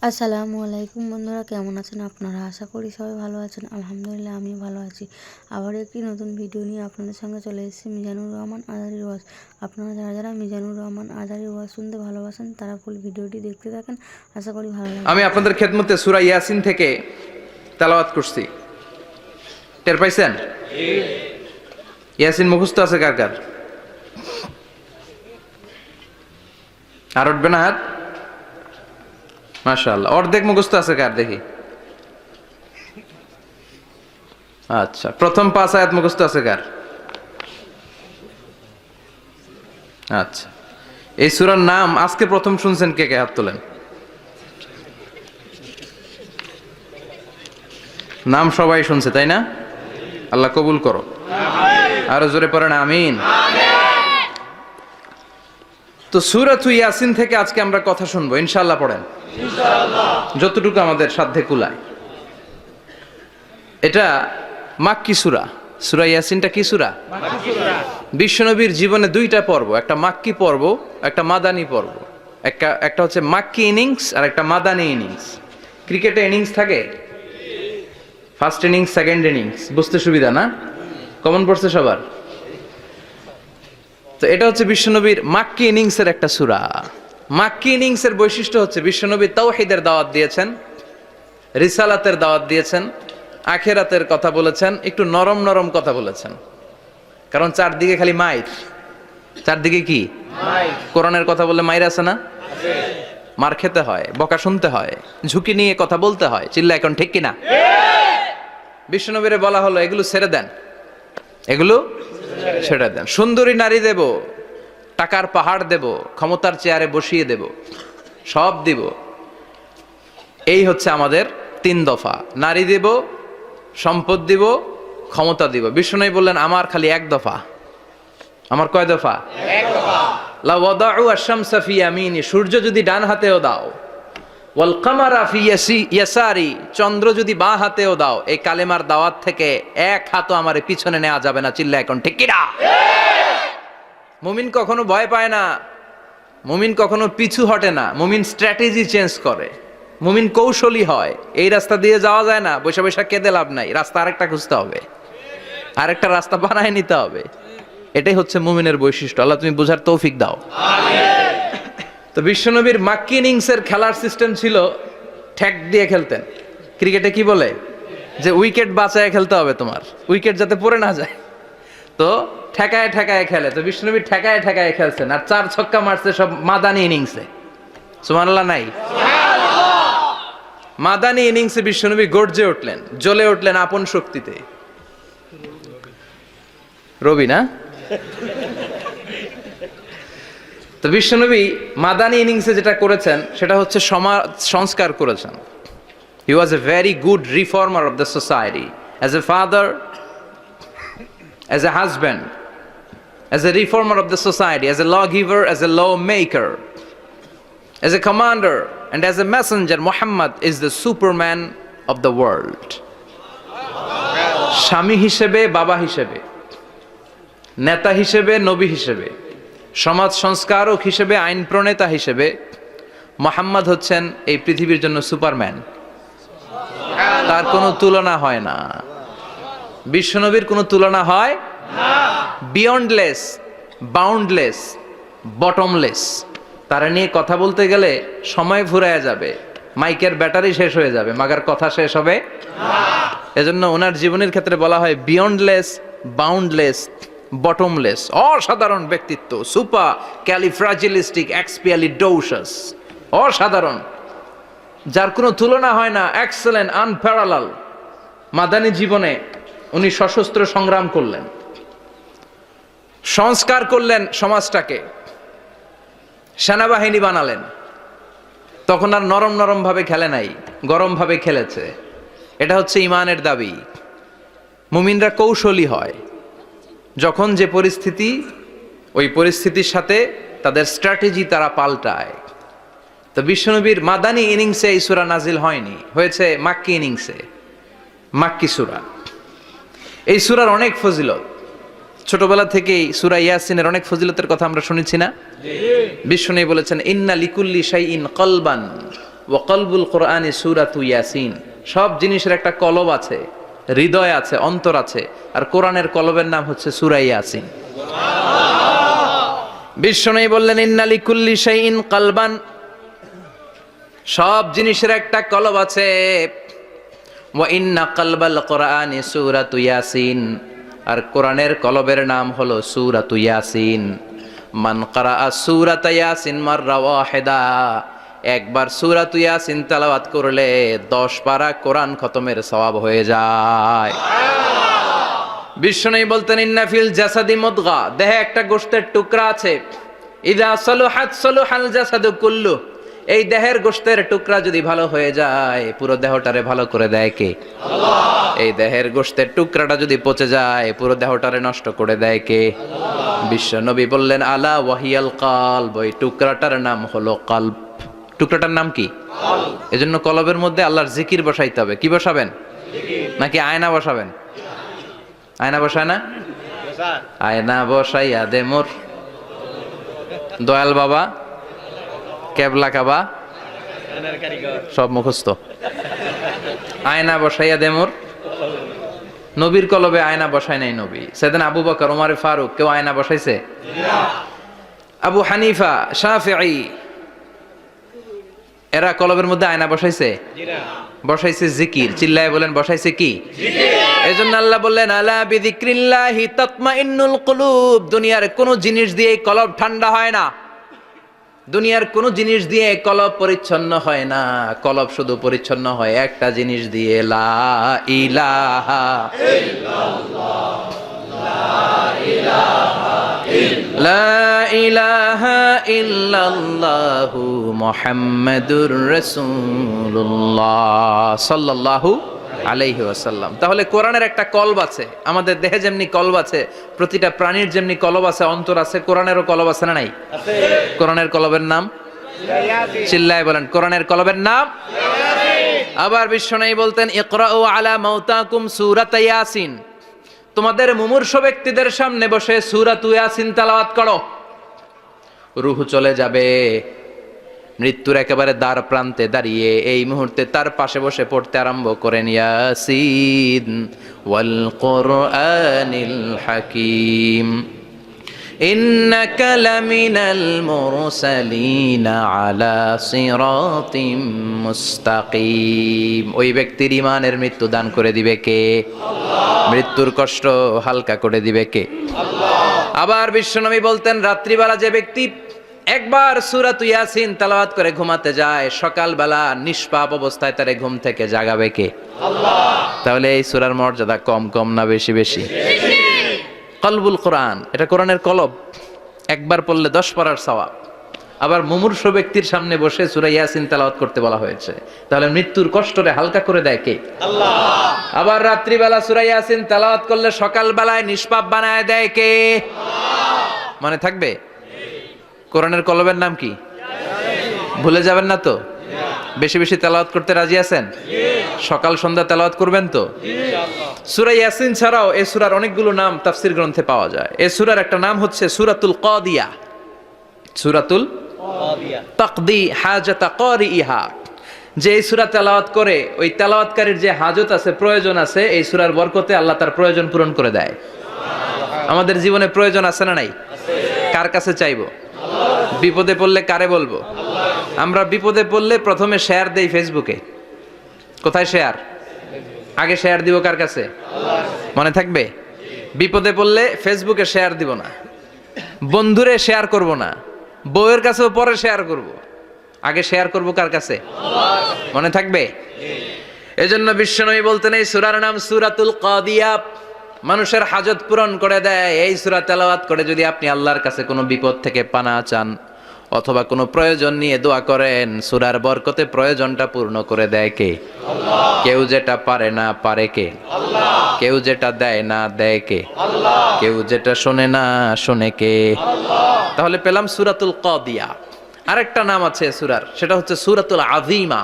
আসসালামু আলাইকুম বন্ধুরা, কেমন আছেন আপনারা? আশা করি সবাই ভালো আছেন। আলহামদুলিল্লাহ আমি ভালো আছি। আবার একটি নতুন ভিডিও নিয়ে আপনাদের সঙ্গে চলে এসেছি মিজানুর রহমান আজারির ওয়াজ। আপনারা যারা যারা মিজানুর রহমান আজারির ওয়াজ শুনতে ভালোবাসেন তারা ফুল ভিডিওটি দেখতে থাকেন, আশা করি ভালো লাগবে। আমি আপনাদের খেদমতে সূরা ইয়াসিন থেকে তেলাওয়াত করছি, টের পাইছেন? ইয়াসিন মুখস্থ আছে কার কার? আর উঠবে না হাত? মাশাআল্লাহ। অর্ধেক মুখস্থ আছে কার দেখি? আচ্ছা, প্রথম 5 আয়াত মুখস্থ আছে কার? আচ্ছা, এই সূরার নাম আজকে প্রথম শুনছেন কে কে? হাত তোলেন। নাম সবাই শুনছে তাই না? আল্লাহ কবুল করো, আরো জোরে পড়েন আমিন। তো সূরাতু ইয়াসিন থেকে আজকে আমরা কথা শুনবো ইনশাআল্লাহ। পড়েন ইনশাআল্লাহ, যতটুকু আমাদের সাধ্যে কুলায়। এটা মাক্কি সূরা। সূরা ইয়াসিনটা কি সূরা? মাক্কি সূরা। বিশ্বনবীর জীবনে দুইটা পর্ব, একটা মাক্কি পর্ব, একটা মাদানী পর্ব। একটা হচ্ছে মাক্কি ইনিংস আর একটা মাদানী ইনিংস। ক্রিকেটে ইনিংস থাকে, ফার্স্ট ইনিংস, সেকেন্ড ইনিংস, বুঝতে সুবিধা না? কমন পড়ছে সবার? তো এটা হচ্ছে বিশ্বনবীর মাক্কি ইনিংসের একটা সূরা। মাক্কি ইনিংসের বৈশিষ্ট্য হচ্ছে বিশ্বনবী তাওহীদের দাওয়াত দিয়েছেন, রিসালাতের দাওয়াত দিয়েছেন, আখিরাতের কথা বলেছেন, একটু নরম নরম কথা বলেছেন। কারণ চারদিকে খালি মাইর। চারদিকে কি মাইর? কোরআনের কথা বললে মাইর আছে না? মার খেতে হয়, বকা শুনতে হয়, ঝুঁকি নিয়ে কথা বলতে হয়। চিল্লা এখন ঠিক কিনা? বিশ্বনবীরে বলা হলো এগুলো ছেড়ে দেন, এগুলো ছেড়ে দেন। সুন্দরী নারী দেব, টাকার পাহাড় দেব, ক্ষমতার চেয়ারে বসিয়ে দেব, সব দিব। এই হচ্ছে আমাদের 3 দফা। নারী দেব, সম্পদ দিব, ক্ষমতা দিব। বিষ্ণু বললেন আমার খালি 1 দফা। আমার কয় দফা? 1 দফা। লা ওয়াদাউ আশ-শামসা ফি ইয়ামিনি, সূর্য যদি ডান হাতেও দাও, ওয়াল কামারা ফি ইয়াসারি, চন্দ্র যদি বাঁ হাতেও দাও, এই কালেমার দাওয়াত থেকে 1 হাতও আমারে পিছনে নেওয়া যাবে না। চিল্লা এখন ঠিক কি না? মুমিন কখনো ভয় পায় না, মুমিন কখনো পিছু হটে না, মুমিন স্ট্র্যাটেজি চেঞ্জ করে, মুমিন কৌশলী হয়। এই রাস্তা দিয়ে যাওয়া যায় না, বৈশা বৈশা কেঁদে লাভ নাই, রাস্তা আরেকটা খুঁজতে হবে, আরেকটা রাস্তা বানায় নিতে হবে। এটাই হচ্ছে মুমিনের বৈশিষ্ট্য। আল্লাহ তুমি বোঝার তৌফিক দাও। তো বিশ্বনবীর মাক্কি ইনিংসের খেলার সিস্টেম ছিল ঠ্যাক দিয়ে খেলতেন। ক্রিকেটে কি বলে যে উইকেট বাঁচায় খেলতে হবে, তোমার উইকেট যাতে পড়ে না যায়। তো ঠেকায় ঠেকায় খেলে। তো বিশ্বনবী ঠেকায় ঠেকায় খেলছেন, আর 4 ছক্কা মারছে সব মাদানী ইনিংসে। সুবহানাল্লাহ নাই? মাদানী ইনিংসে বিশ্বনবী গর্জে উঠলেন, জ্বলে উঠলেন আপন শক্তিতে। রবি না? তো বিশ্বনবী মাদানী ইনিংসে যেটা করেছেন সেটা হচ্ছে সমাজ সংস্কার করেছেন। He was a very good reformer of the society, as a father, as a husband, as a reformer of the society, as a lawgiver, as a lawmaker, as a commander, and as a messenger, Muhammad is the superman of the world. স্বামী হিসেবে, বাবা হিসেবে, নেতা হিসেবে, নবী হিসেবে, সমাজ সংস্কারক হিসেবে, আইন প্রণেতা হিসেবে মুহাম্মদ হচ্ছেন এই পৃথিবীর জন্য সুপারম্যান। তার কোনো তুলনা হয় না, বিশ্বনবীর কোনো তুলনা হয় না। Beyondless, boundless, bottomless. তারা নিয়ে কথা বলতে গেলে সময় ফুরায় যাবে, মাইকের ব্যাটারি শেষ হয়ে যাবে, মাগার কথা শেষ হবে না। এজন্য ওনার জীবনের ক্ষেত্রে বলা হয় বিয়ন্ডলেস, বাউন্ডলেস, বটমলেস। অসাধারণ ব্যক্তিত্ব, সুপার ক্যালিফ্রাজিলিস্টিক এক্সপিয়ালিডোসাস, অসাধারণ, যার কোনো তুলনা হয় না, এক্সেলেন্ট, আনপ্যারালাল। মাদানী জীবনে উনি সশস্ত্র সংগ্রাম করলেন, সংস্কার করলেন সমাজটাকে, সেনাবাহিনী বানালেন। তখন আর নরম নরম ভাবে খেলে নাই, গরম ভাবে খেলেছে। এটা হচ্ছে ইমানের দাবি। মুমিনরা কৌশলী হয়, যখন যে পরিস্থিতি, ওই পরিস্থিতির সাথে তাদের স্ট্র্যাটেজি তারা পাল্টায়। তো বিশ্বনবীর মাদানী ইনিংসে এই সূরা নাজিল হয়নি, হয়েছে মাক্কি ইনিংসে, মাক্কি সূরা। এই সূরার অনেক ফজিলত, ছোটবেলা থেকেই সূরা ইয়াসিনের অনেক ফজিলতের কথা আমরা শুনেছি না? বিশ্বনবী বলেছেন ইন্না লিকুল্লি শাইইন কলবান ওয়া কলবুল কোরআনি সূরাতু ইয়াসিন। সব জিনিসের একটা কলব আছে, হৃদয় আছে, অন্তর আছে, আর কোরআনের কলবের নাম হচ্ছে সূরা ইয়াসিন। বিশ্বনবী বললেন ইন্না লিকুল্লি শাইইন কলবান, সব জিনিসের একটা কলব আছে। ওয়া ইন্না কলবাল কোরআনি সূরাতু ইয়াসিন, আর কোরআনের কলবের নাম হলো সূরাতু ইয়াসিন। মান ক্বারাআ সূরাতা ইয়াসিন মাররা ওয়াহিদা, একবার সূরাতু ইয়াসিন তেলাওয়াত করলে 10 পারা কোরআন খতমের সওয়াব হয়ে যায়। বিশ্বনবী বলতেন ইন্না ফিল জাসাদি মুদগা, দেহে একটা গোশতের টুকরা আছে, ইযা সালুহাত সালুহাল জাসাদু কুল্লু, এই দেহের গোশতের টুকরা যদি ভালো হয়ে যায় পুরো দেহটারে ভালো করে দেয় কে? আল্লাহ। এই দেহের গোশতের টুকরাটা যদি পচে যায় পুরো দেহটারে নষ্ট করে দেয় কে? আল্লাহ। বিশ্বনবী বললেন আলা ওয়াহিয়াল কলব, ওই টুকরাটার নাম হলো কলব। টুকরাটার নাম কি? কলব। এজন্য কলবের মধ্যে আল্লাহর জিকির বসাইতে হবে। কি বসাবেন? জিকির। নাকি আয়না বসাবেন? আয়না বসায় না? আয়না বসাইয়া দে মোর দয়াল বাবা, কেবলা কাবা, সব মুখস্থ। আয়না বসাইয়া দে মোর, নবীর কলবে আয়না বসায় নাই নবী। সেদিন আবু বকর, ওমর ফারুক, কেউ আয়না বসাইছে? আবু হানিফা, শাফিঈ, এরা কলবের মধ্যে আয়না বসাইছে? বসাইছে জিকির। চিল্লায় বলেন বসাইছে কি? এজন্য আল্লাহ বললেন আলা বিযিক্রিল্লাহি তাতমাইন্নুল কুলুব, দুনিয়ার কোন জিনিস দিয়ে কলব ঠান্ডা হয় না, দুনিয়ার কোন জিনিস দিয়ে কলব পরিচ্ছন্ন হয় না। কলব শুধু পরিচ্ছন্ন হয় একটা জিনিস দিয়ে, লা ইলাহা ইল্লাল্লাহ, লা ইলাহা ইল্লাল্লাহ, লা ইলাহা ইল্লাল্লাহু মুহাম্মাদুর রাসূলুল্লাহ সাল্লাল্লাহু আলাইহি ওয়াসাল্লাম। তাহলে কোরআনের একটা কলব আছে, আমাদের দেহে যেমনি কলব আছে, প্রতিটা প্রাণীর যেমনি কলব আছে, অন্তর আছে, কোরআনেরও কলব আছে না নাই? আছে। কোরআনের কলবের নাম? চিল্লায় বলেন কোরআনের কলবের নাম ইয়াসিন। আবার বিশ্বনবী বলতেন ইকরাউ আলা মাউতাকুম সূরাতা ইয়াসিন, তোমাদের মুমূর্ষু ব্যক্তিদের সামনে বসে সূরাতু ইয়াসিন তেলাওয়াত করো। রূহ চলে যাবে, মৃত্যুর একেবারে দ্বার প্রান্তে দাঁড়িয়ে এই মুহূর্তে তার পাশে বসে পড়তে আরম্ভ করেন ইয়াসিন ওয়াল কুরআনিল হাকীম ইন্নাকা লামিনাল মুরসালিনা আলা সিরাতিম মুস্তাকিম। ওই ব্যক্তির ঈমানের মৃত্যু দান করে দিবে কে? আল্লাহ। মৃত্যুর কষ্ট হালকা করে দিবে কে? আল্লাহ। আবার বিশ্বনবী বলতেন রাত্রিবেলা যে ব্যক্তি একবার সূরাতু ইয়াসিন তেলাওয়াত করে ঘুমাতে যায়, সকালবেলা নিষ্পাপ অবস্থায় তারে ঘুম থেকে জাগাবে কে? আল্লাহ। তাহলে এই সূরার মর্যাদা কম কম না বেশি বেশি? কলবুল কোরআন, এটা কোরআনের কলব, একবার পড়লে 10 পারার সওয়াব। আবার মুমূর্ষু ব্যক্তির সামনে বসে সূরা ইয়াসিন তেলাওয়াত করতে বলা হয়েছে, তাহলে মৃত্যুর কষ্টরে হালকা করে দেয় কে? আল্লাহ। আবার রাত্রিবেলা সূরা ইয়াসিন তেলাওয়াত করলে সকালবেলায় নিষ্পাপ বানায় দেয় কে? আল্লাহ। মনে থাকবে? কোরআনের কলবের নাম কি? ভুলে যাবেন না তো? বেশি বেশি তেলাওয়াত করতে রাজি আছেন? সকাল সন্ধ্যা তেলাওয়াত করবেন তো? সূরা ইয়াসিন ছাড়াও এই সূরার অনেকগুলো নাম তাফসীর গ্রন্থে পাওয়া যায়। এই সূরার একটা নাম হচ্ছে সূরাতুল কাদিয়া, সূরাতুল কাদিয়া, তাকদি হাজাতা কারিইহা। যে এই সূরা তেলাওয়াত করে ওই তেলাওয়াতকারীর যে হাজত আছে, প্রয়োজন আছে, এই সূরার বরকতে আল্লাহ তার প্রয়োজন পূরণ করে দেয়। আমাদের জীবনে প্রয়োজন আছে না নাই? কার কাছে চাইবো? বিপদে পড়লে কারে বলবো? আমরা বিপদে পড়লে প্রথমে শেয়ার দেই ফেসবুকে। কোথায় শেয়ার? আগে শেয়ার দিব কার কাছে? মনে থাকবে? বিপদে পড়লে ফেসবুকে শেয়ার দিব না, বন্ধুরে শেয়ার করব না, বউয়ের কাছেও পরে শেয়ার করব, আগে শেয়ার করব কার কাছে? মনে থাকবে? এজন্য বিশ্বনবী বলতেন এই সূরার নাম সূরাতুল কাদিয়া, মানুষের হাজত পূরণ করে দেয়। এই সূরা তেলাওয়াত করে যদি আপনি আল্লাহর কাছে কোনো বিপদ থেকে পানা চান অথবা কোনো প্রয়োজন নিয়ে দোয়া করেন, সূরার বরকতে প্রয়োজনটা পূর্ণ করে দেয় কে? আল্লাহ। কেউ যেটা পারে না পারে কে? আল্লাহ। কেউ যেটা দেয় না দেয় কে? আল্লাহ। কেউ যেটা শোনে না শোনে কে? আল্লাহ। তাহলে পেলাম সূরাতুল কাদিয়া। আরেকটা নাম আছে সূরার, সেটা হচ্ছে সূরাতুল আযীমা,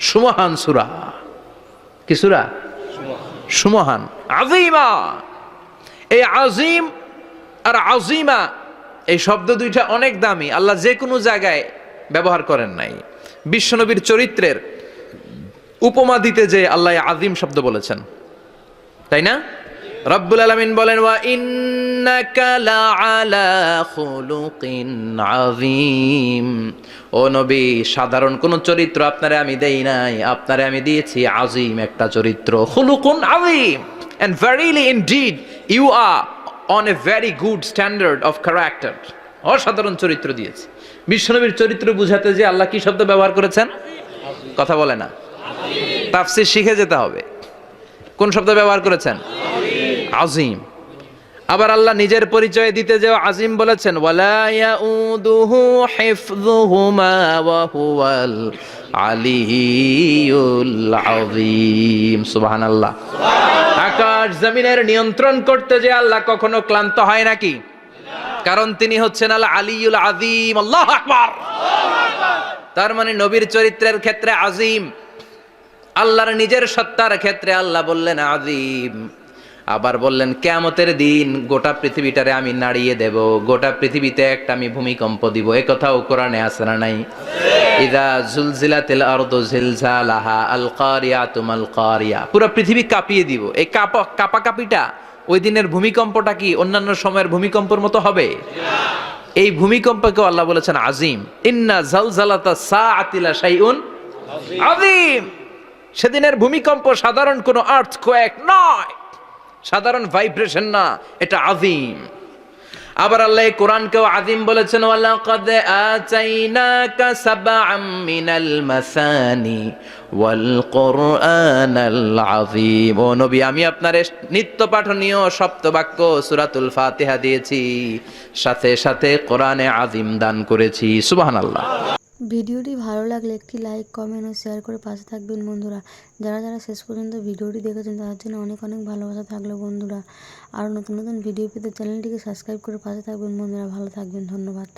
সুমহান সূরা। কি সূরা? সুমহান, আযীমা। এই আযীম আর আযীমা এই শব্দ দুইটা অনেক দামি, আল্লাহ যে কোনো জায়গায় ব্যবহার করেন নাই। বিশ্বনবীর চরিত্রের উপমা দিতে যে আল্লাহ আজিম শব্দ বলেছেন, তাই না? রব্বুল আলামিন বলেন ওয়া ইন্নাকা লাআলা খুলুকিন আযীম। ও নবী, সাধারণ কোন চরিত্র আপনারে আমি দেই নাই, আপনারে আমি দিয়েছি আজিম একটা চরিত্র, খুলুকুন আযীম। And verily indeed you are on a very good standard of character. অসাধারণ চরিত্র দিয়েছি। বিশ্বনবীর চরিত্র বুঝাতে যে আল্লাহ কি শব্দ ব্যবহার করেছেন? কথা বলে না, তাফসীর শিখে যেতে হবে। কোন শব্দ ব্যবহার করেছেন? আজিম। আবার আল্লাহ নিজের পরিচয় দিতে যে আজিম বলেছেন, ওয়ালা ইয়াউদুহু হিফযুহুমা ওয়া হুয়াল আলিয়্যুল আযীম। সুবহানাল্লাহ। আকাশ জমিনের নিয়ন্ত্রণ করতে যে আল্লাহ কখনো ক্লান্ত হয় নাকি? কারণ তিনি হচ্ছেন আল আলিয়্যুল আযীম। আল্লাহু আকবার। তার মানে নবীর চরিত্রের ক্ষেত্রে আজিম, আল্লাহর নিজের সত্তার ক্ষেত্রে আল্লাহ বললেন আজিম। আবার বললেন কিয়ামতের দিন গোটা পৃথিবীটারে আমি নাড়িয়ে দেব, গোটা পৃথিবীতে একটা আমি ভূমিকম্প দিব। এই কথাও কোরআনে আছে না নাই? ইযা জুলজিলাতিল আরদু জিলজালাহা আল কারিয়াতু মাল কারিয়া। পুরো পৃথিবী কাঁপিয়ে দিব। এই কাঁপাকাঁপিটা, ওই দিনের ভূমিকম্পটা কি অন্যান্য সময়ের ভূমিকম্পের মতো হবে? এই ভূমিকম্পকে আল্লাহ বলেছেন আজিম। ইন্না জালজালাতা সাআতি লা শাইউন আযীম। সেদিনের ভূমিকম্প সাধারণ কোনো আর্থকোয়েক নয়, সাধারণ ভাইব্রেশন না, এটা আযীম। আবার আল্লাহ কোরআনকেও আযীম বলেছেন, ওয়ালাকাদ আতাইনাকা সাবআম মিনাল মাসানি ওয়াল কুরআনাল আযীম। ও নবী, আমি আপনার নিত্য পাঠনীয় সপ্তবাক্য সূরাতুল ফাতিহা দিয়েছি, সাথে সাথে কোরআনে আযীম দান করেছি। সুবহানাল্লাহ। ভিডিওটি ভালো লাগলে একটি লাইক, কমেন্ট ও শেয়ার করে পাশে থাকবেন বন্ধুরা। যারা যারা শেষ পর্যন্ত ভিডিওটি দেখেছেন তাদের জন্য অনেক অনেক ভালোবাসা থাকলো বন্ধুরা। আর নতুন নতুন ভিডিও পেতে চ্যানেলটিকে সাবস্ক্রাইব করে পাশে থাকবেন বন্ধুরা। ভালো থাকবেন, ধন্যবাদ।